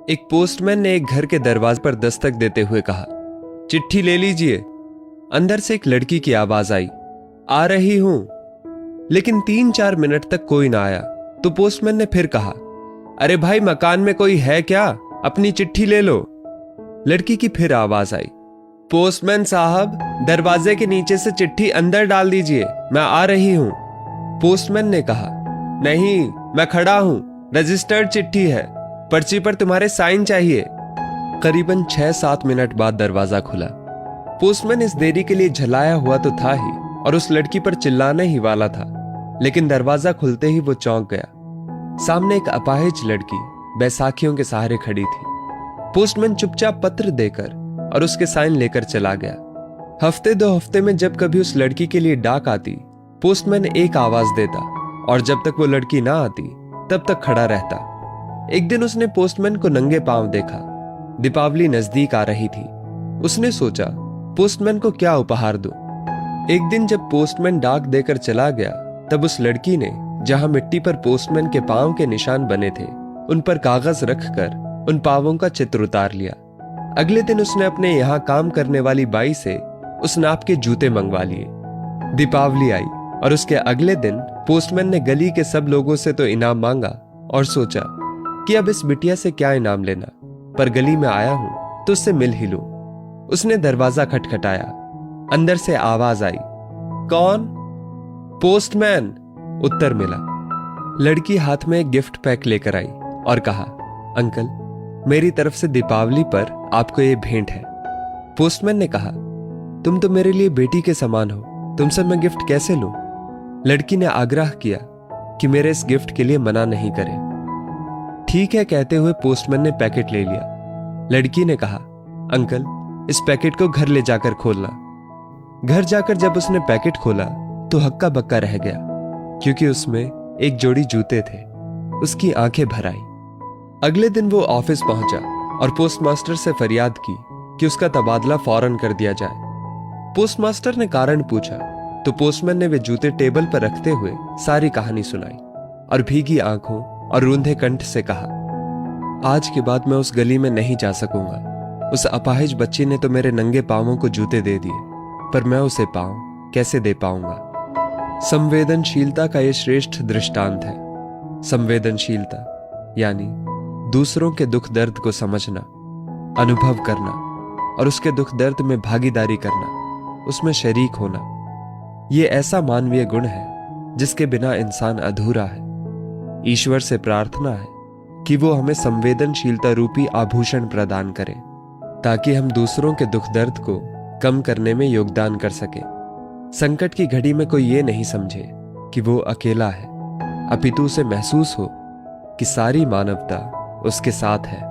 एक पोस्टमैन ने एक घर के दरवाजे पर दस्तक देते हुए कहा, चिट्ठी ले लीजिए। अंदर से एक लड़की की आवाज आई, आ रही हूं। लेकिन 3-4 मिनट तक कोई ना आया तो पोस्टमैन ने फिर कहा, अरे भाई मकान में कोई है क्या? अपनी चिट्ठी ले लो। लड़की की फिर आवाज आई, पोस्टमैन साहब दरवाजे के नीचे से चिट्ठी अंदर डाल दीजिए, मैं आ रही हूं। पोस्टमैन ने कहा, नहीं मैं खड़ा हूं, रजिस्टर्ड चिट्ठी है, पर्ची पर तुम्हारे साइन चाहिए। करीबन 6-7 मिनट बाद दरवाजा खुला। पोस्टमैन इस देरी के लिए झलाया हुआ तो था ही और उस लड़की पर चिल्लाने ही वाला था, लेकिन दरवाजा खुलते ही वो चौंक गया। सामने एक अपाहिज लड़की बैसाखियों के सहारे खड़ी थी। पोस्टमैन चुपचाप पत्र देकर और उसके साइन लेकर चला गया। हफ्ते 2 हफ्ते में जब कभी उस लड़की के लिए डाक आती, पोस्टमैन एक आवाज देता और जब तक वो लड़की ना आती तब तक खड़ा रहता। एक दिन उसने पोस्टमैन को नंगे पांव देखा। दीपावली नजदीक आ रही थी। उसने सोचा पोस्टमैन को क्या उपहार दूं। एक दिन जब पोस्टमैन डाक देकर चला गया तब उस लड़की ने जहां मिट्टी पर पोस्टमैन के पांव के निशान बने थे उन पर कागज रखकर उन पांवों का चित्र उतार लिया। अगले दिन उसने अपने यहां काम करने वाली बाई से उस नाप के जूते मंगवा लिए। दीपावली आई और उसके अगले दिन पोस्टमैन ने गली के सब लोगों से तो इनाम मांगा और सोचा कि अब इस बिटिया से क्या इनाम लेना, पर गली में आया हूं तो उससे मिल ही लूं। उसने दरवाजा खटखटाया। अंदर से आवाज आई, कौन? पोस्टमैन, उत्तर मिला। लड़की हाथ में एक गिफ्ट पैक लेकर आई और कहा, अंकल मेरी तरफ से दीपावली पर आपको ये भेंट है। पोस्टमैन ने कहा, तुम तो मेरे लिए बेटी के समान हो, तुमसे मैं गिफ्ट कैसे लूं? लड़की ने आग्रह किया कि मेरे इस गिफ्ट के लिए मना नहीं करें। ठीक है कहते हुए पोस्टमैन ने पैकेट ले लिया। लड़की ने कहा, अंकल इस पैकेट को घर ले जाकर खोलना। घर जाकर जब उसने पैकेट खोला तो हक्का बक्का रह गया, क्योंकि उसमें एक जोड़ी जूते थे। उसकी आंखें भर आई। अगले दिन वो ऑफिस पहुंचा और पोस्टमास्टर से फरियाद की कि उसका तबादला फौरन कर दिया जाए। पोस्टमास्टर ने कारण पूछा तो पोस्टमैन ने वे जूते टेबल पर रखते हुए सारी कहानी सुनाई और भीगी आंखों और रूंधे कंठ से कहा, आज के बाद मैं उस गली में नहीं जा सकूंगा। उस अपाहिज बच्ची ने तो मेरे नंगे पांवों को जूते दे दिए, पर मैं उसे पांव कैसे दे पाऊंगा। संवेदनशीलता का यह श्रेष्ठ दृष्टांत है। संवेदनशीलता यानी दूसरों के दुख दर्द को समझना, अनुभव करना और उसके दुख दर्द में भागीदारी करना, उसमें शरीक होना। यह ऐसा मानवीय गुण है जिसके बिना इंसान अधूरा है। ईश्वर से प्रार्थना है कि वो हमें संवेदनशीलता रूपी आभूषण प्रदान करे, ताकि हम दूसरों के दुख दर्द को कम करने में योगदान कर सके। संकट की घड़ी में कोई ये नहीं समझे कि वो अकेला है, अपितु उसे महसूस हो कि सारी मानवता उसके साथ है।